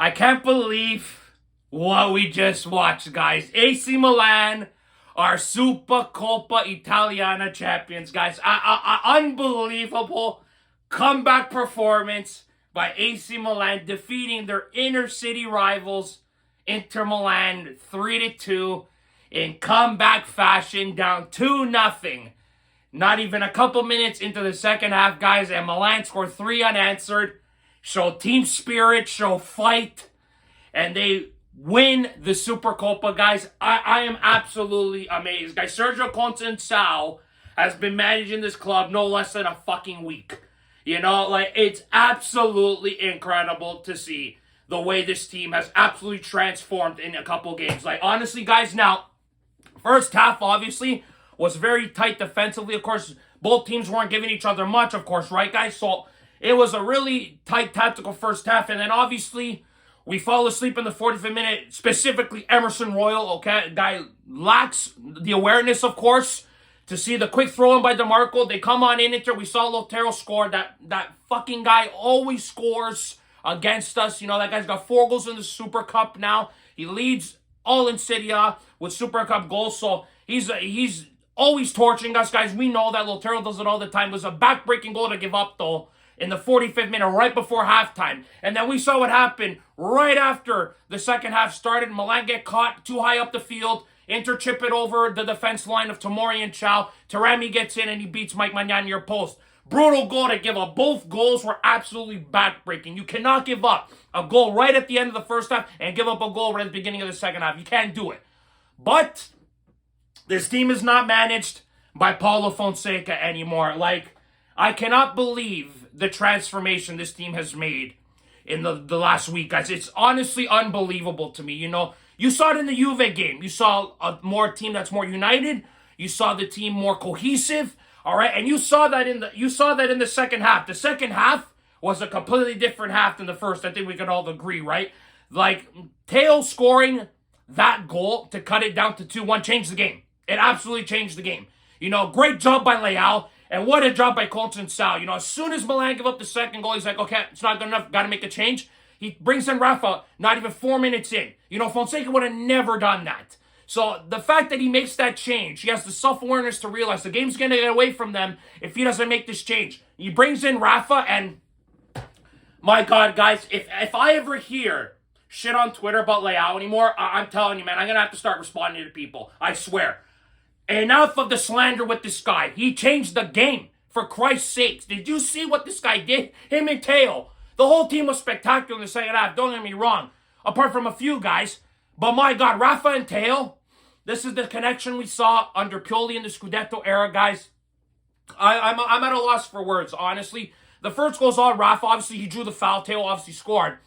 I can't believe what we just watched, guys. AC Milan are SuperCoppa Italiana champions, guys. Unbelievable comeback performance by AC Milan, defeating their inner city rivals, Inter Milan, 3-2 in comeback fashion, down 2-0. Not even a couple minutes into the second half, guys, and Milan scored 3 unanswered. Show team spirit, show fight, and they win the SuperCoppa, guys. I am absolutely amazed, guys. Sergio Conceição has been managing this club no less than a fucking week. You know, like, it's absolutely incredible to see the way this team has absolutely transformed in a couple games. Like, honestly, guys, now, first half, obviously, was very tight defensively. Of course, both teams weren't giving each other much, of course, right, guys? So it was a really tight tactical first half. And then, obviously, we fall asleep in the 45th minute, specifically Emerson Royal, okay? Guy lacks the awareness, of course, to see the quick throw-in by DeMarco. They come on in Inter. We saw Lautaro score. That fucking guy always scores against us. You know, that guy's got 4 goals in the Super Cup now. He leads all in Serie A with Super Cup goals. So he's always torching us, guys. We know that. Lautaro does it all the time. It was a back-breaking goal to give up, though, in the 45th minute, right before halftime. And then we saw what happened right after the second half started. Milan get caught too high up the field. Inter chip it over the defense line of Tomori and Chow. Taremi gets in and he beats Mike Maignan near post. Brutal goal to give up. Both goals were absolutely back-breaking. You cannot give up a goal right at the end of the first half and give up a goal right at the beginning of the second half. You can't do it. But this team is not managed by Paulo Fonseca anymore. Like, I cannot believe the transformation this team has made in the last week, guys. It's honestly unbelievable to me. You know, you saw it in the Juve game. You saw a team that's more united. You saw the team more cohesive. All right, and you saw that in the second half. The second half was a completely different half than the first. I think we can all agree, right? Like, Teo scoring that goal to cut it down to 2-1 changed the game. It absolutely changed the game. You know, great job by Leao. And what a job by Conceição. You know, as soon as Milan give up the second goal, he's like, okay, it's not good enough. Got to make a change. He brings in Rafa not even 4 minutes in. You know, Fonseca would have never done that. So the fact that he makes that change, he has the self-awareness to realize the game's going to get away from them if he doesn't make this change. He brings in Rafa, and my God, guys, if I ever hear shit on Twitter about Leao anymore, I'm telling you, man, I'm going to have to start responding to people. I swear. Enough of the slander with this guy. He changed the game, for Christ's sakes. Did you see what this guy did? Him and Teo. The whole team was spectacular in the second half. Don't get me wrong. Apart from a few guys. But my God, Rafa and Teo, this is the connection we saw under Pioli in the Scudetto era, guys. I'm at a loss for words, honestly. The first goal's all Rafa. Obviously, he drew the foul. Teo obviously scored.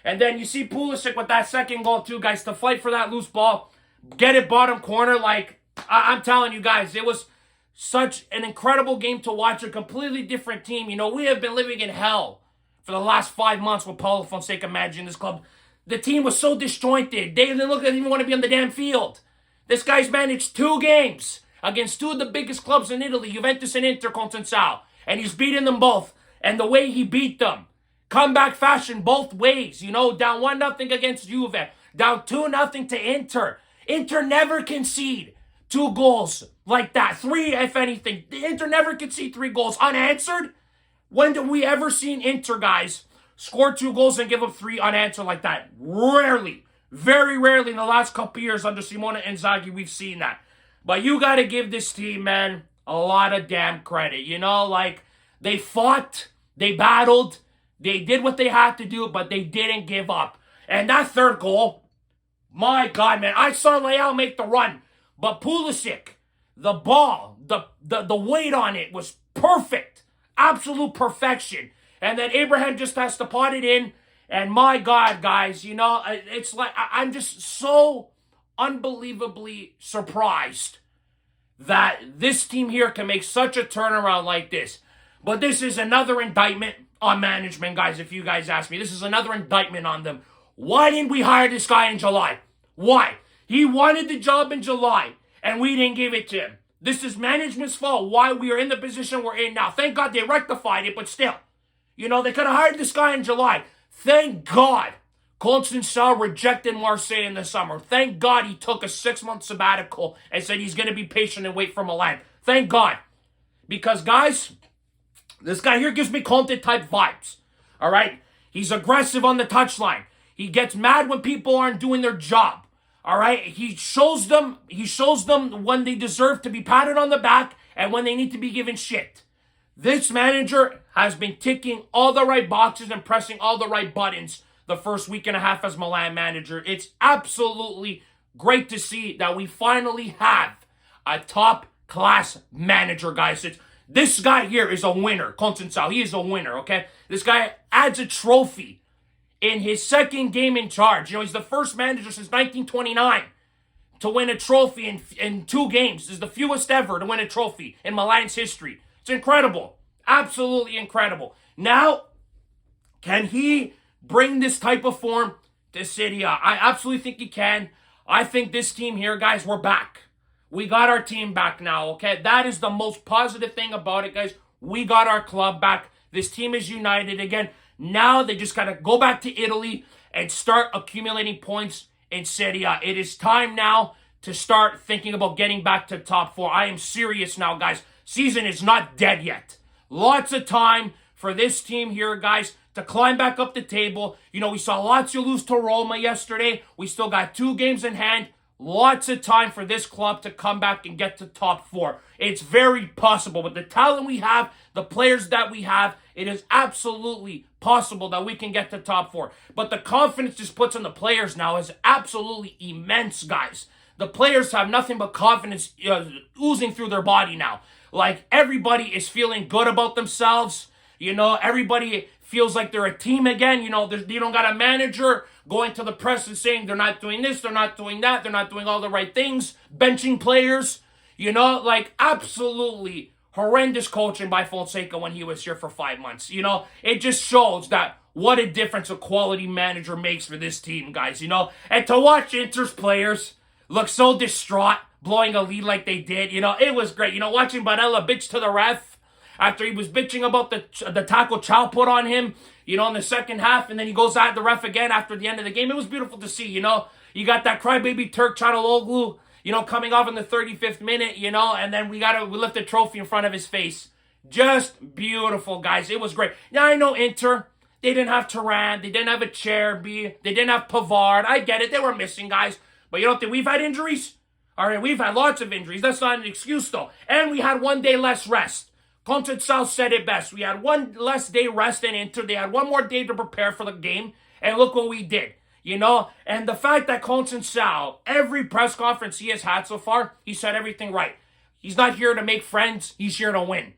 And then you see Pulisic with that second goal too, guys, to fight for that loose ball. Get it bottom corner. Like, I'm telling you guys, it was such an incredible game to watch. A completely different team. You know, we have been living in hell for the last 5 months with Paulo Fonseca managing this club. The team was so disjointed. They didn't look like they didn't want to be on the damn field. This guy's managed 2 games against 2 of the biggest clubs in Italy, Juventus and Inter Conceição. And he's beaten them both. And the way he beat them, comeback fashion both ways. You know, down 1-0 against Juve. Down 2-0 to Inter. Inter never concede 2 goals like that. 3, if anything. The Inter never concede 3 goals unanswered. When did we ever seen Inter, guys, score 2 goals and give up 3 unanswered like that? Rarely. Very rarely in the last couple years under Simone Inzaghi, we've seen that. But you got to give this team, man, a lot of damn credit. You know, like, they fought, they battled, they did what they had to do, but they didn't give up. And that third goal, my God, man, I saw Leao make the run. But Pulisic, the ball, the weight on it was perfect. Absolute perfection. And then Abraham just has to pot it in. And my God, guys, you know, it's like, I'm just so unbelievably surprised that this team here can make such a turnaround like this. But this is another indictment on management, guys, if you guys ask me. This is another indictment on them. Why didn't we hire this guy in July? Why? He wanted the job in July, and we didn't give it to him. This is management's fault, why we are in the position we're in now. Thank God they rectified it, but still. You know, they could have hired this guy in July. Thank God Conceição rejected Marseille in the summer. Thank God he took a 6-month sabbatical and said he's going to be patient and wait for Milan. Thank God. Because, guys, this guy here gives me Conte-type vibes. All right? He's aggressive on the touchline. He gets mad when people aren't doing their job. All right? He shows them when they deserve to be patted on the back and when they need to be given shit. This manager has been ticking all the right boxes and pressing all the right buttons the first week and a half as Milan manager. It's absolutely great to see that we finally have a top-class manager, guys. This guy here is a winner, Conceição. He is a winner, okay? This guy adds a trophy in his second game in charge. He's the first manager since 1929 to win a trophy in 2 games. This is the fewest ever to win a trophy in Milan's history. It's incredible. Absolutely incredible. Now, can he bring this type of form to Serie A? I absolutely think he can. I think this team here, guys, we're back. We got our team back now, okay? That is the most positive thing about it, guys. We got our club back. This team is united again. Now they just got to go back to Italy and start accumulating points in Serie A. It is time now to start thinking about getting back to top 4. I am serious now, guys. Season is not dead yet. Lots of time for this team here, guys, to climb back up the table. We saw Lazio lose to Roma yesterday. We still got 2 games in hand. Lots of time for this club to come back and get to top 4. It's very possible. With the talent we have, the players that we have, it is absolutely possible that we can get to top 4. But the confidence this puts on the players now is absolutely immense, guys. The players have nothing but confidence oozing through their body now. Like, everybody is feeling good about themselves. Everybody feels like they're a team again. You don't got a manager going to the press and saying they're not doing this, they're not doing that, they're not doing all the right things, benching players. Absolutely horrendous coaching by Fonseca when he was here for 5 months. It just shows that what a difference a quality manager makes for this team, guys. And to watch Inter's players look so distraught, blowing a lead like they did, it was great. Watching Barella bitch to the ref after he was bitching about the tackle Chow put on him, in the second half, and then he goes at the ref again after the end of the game. It was beautiful to see, You got that crybaby Turk Çalhanoğlu, coming off in the 35th minute, and then we lift the trophy in front of his face. Just beautiful, guys. It was great. Now, I know Inter, they didn't have Turan, they didn't have a Cherby, they didn't have Pavard. I get it. They were missing guys. But you don't think we've had injuries? All right, we've had lots of injuries. That's not an excuse, though. And we had 1 day less rest. Conceição said it best. We had 1 less day rest than Inter. They had 1 more day to prepare for the game. And look what we did. And the fact that Conceição, every press conference he has had so far, he said everything right. He's not here to make friends. He's here to win.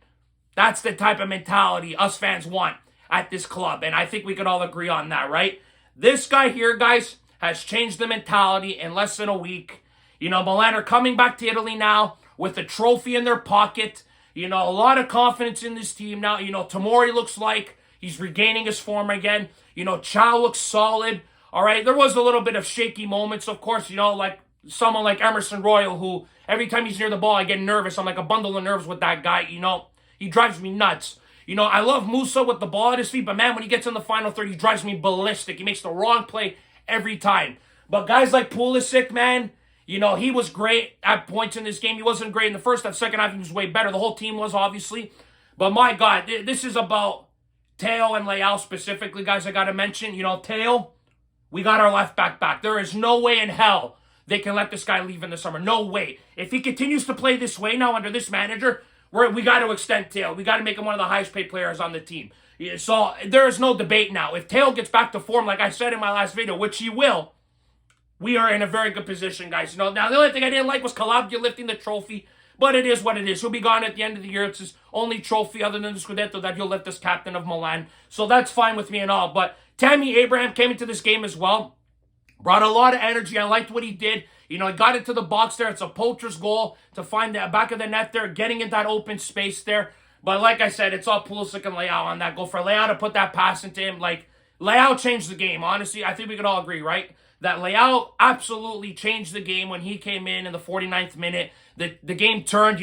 That's the type of mentality us fans want at this club. And I think we could all agree on that, right? This guy here, guys, has changed the mentality in less than a week. Milan are coming back to Italy now with a trophy in their pocket. A lot of confidence in this team now. Tomori looks like he's regaining his form again. Chow looks solid. All right, there was a little bit of shaky moments, of course, like someone like Emerson Royal, who every time he's near the ball, I get nervous. I'm like a bundle of nerves with that guy, He drives me nuts. I love Musa with the ball at his feet, but man, when he gets in the final third, he drives me ballistic. He makes the wrong play every time. But guys like Pulisic, man, he was great at points in this game. He wasn't great in the first half. Second half, he was way better. The whole team was, obviously. But my God, this is about Theo and Leao specifically, guys. I got to mention, Theo, we got our left back. There is no way in hell they can let this guy leave in the summer. No way. If he continues to play this way now under this manager, we got to extend Theo. We got to make him one of the highest paid players on the team. So there is no debate now. If Theo gets back to form, like I said in my last video, which he will, we are in a very good position, guys. Now, the only thing I didn't like was Calabria lifting the trophy, but it is what it is. He'll be gone at the end of the year. It's his only trophy other than the Scudetto that he'll lift as captain of Milan. So that's fine with me and all. But Tammy Abraham came into this game as well. Brought a lot of energy. I liked what he did. He got into the box there. It's a poacher's goal to find the back of the net there, getting in that open space there. But like I said, it's all Pulisic and Leao on that goal. For Leao to put that pass into him, Leao changed the game. Honestly, I think we could all agree, right? That Leao absolutely changed the game when he came in the 49th minute. The game turned,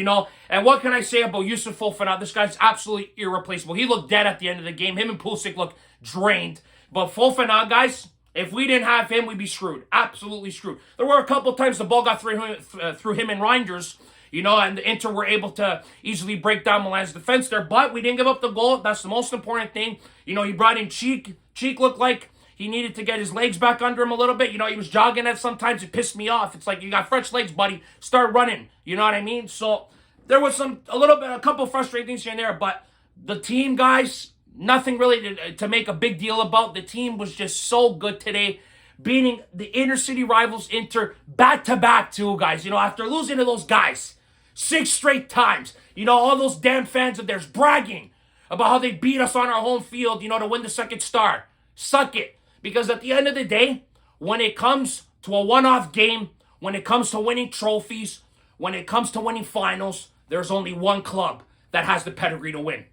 And what can I say about Youssouf Fofana? This guy's absolutely irreplaceable. He looked dead at the end of the game. Him and Pulisic looked drained. But Fofana, guys, If we didn't have him, we'd be screwed. Absolutely screwed. There were a couple times the ball got through him and Reinders, and the Inter were able to easily break down Milan's defense there, but we didn't give up the goal. That's the most important thing. He brought in Cheek. Cheek looked like he needed to get his legs back under him a little bit. He was jogging at sometimes. It pissed me off. It's like, you got fresh legs, buddy. Start running. You know what I mean? So there was a couple frustrating things here and there, but the team, guys, nothing really to make a big deal about. The team was just so good today, beating the inner city rivals Inter back-to-back too, guys. After losing to those guys 6 straight times, all those damn fans of theirs bragging about how they beat us on our home field, to win the second star. Suck it. Because at the end of the day, when it comes to a one-off game, when it comes to winning trophies, when it comes to winning finals, there's only one club that has the pedigree to win.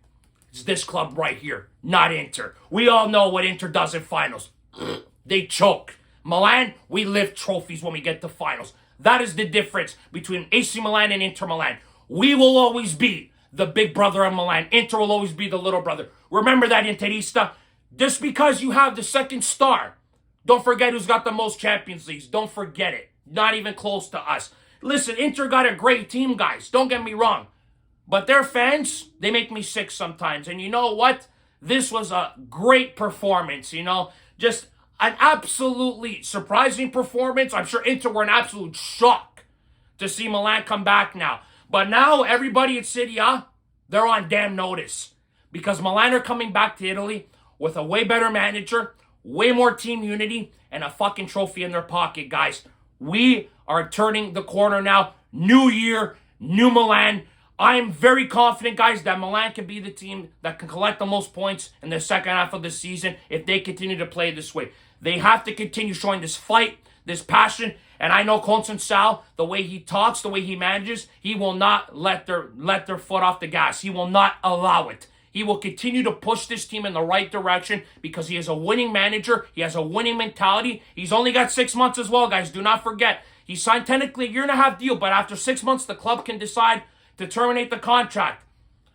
It's this club right here, not Inter. We all know what Inter does in finals. They choke. Milan, we lift trophies when we get to finals. That is the difference between AC Milan and Inter Milan. We will always be the big brother of Milan. Inter will always be the little brother. Remember that, Interista. Just because you have the second star, don't forget who's got the most Champions Leagues. Don't forget it. Not even close to us. Listen, Inter got a great team, guys. Don't get me wrong. But their fans, they make me sick sometimes. And you know what? This was a great performance, Just an absolutely surprising performance. I'm sure Inter were in absolute shock to see Milan come back now. But now everybody at Serie A, they're on damn notice. Because Milan are coming back to Italy with a way better manager, way more team unity, and a fucking trophy in their pocket, guys. We are turning the corner now. New year, new Milan. I am very confident, guys, that Milan can be the team that can collect the most points in the second half of the season if they continue to play this way. They have to continue showing this fight, this passion, and I know Conceição, the way he talks, the way he manages, he will not let their foot off the gas. He will not allow it. He will continue to push this team in the right direction because he is a winning manager. He has a winning mentality. He's only got 6 months as well, guys. Do not forget. He signed technically a 1.5 year deal, but after 6 months, the club can decide to terminate the contract.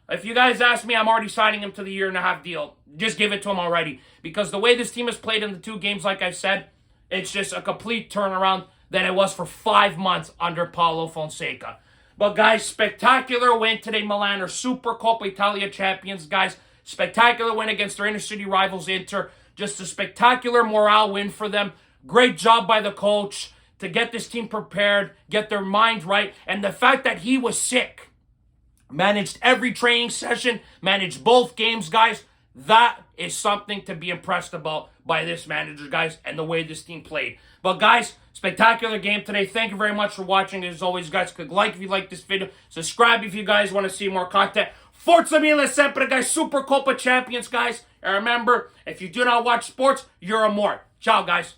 If you guys ask me, I'm already signing him to the 1.5 year deal. Just give it to him already. Because the way this team has played in the 2 games, like I said, it's just a complete turnaround than it was for 5 months under Paulo Fonseca. But guys, spectacular win today. Milan are SuperCoppa Italia champions, guys. Spectacular win against their inner city rivals Inter. Just a spectacular morale win for them. Great job by the coach to get this team prepared, get their mind right. And the fact that he was sick, managed every training session, managed both games, guys. That is something to be impressed about by this manager, guys, and the way this team played. But guys, spectacular game today. Thank you very much for watching. As always, guys, click like if you like this video. Subscribe if you guys want to see more content. Forza Milan sempre, guys. SuperCoppa champions, guys. And remember, if you do not watch sports, you're a mort. Ciao, guys.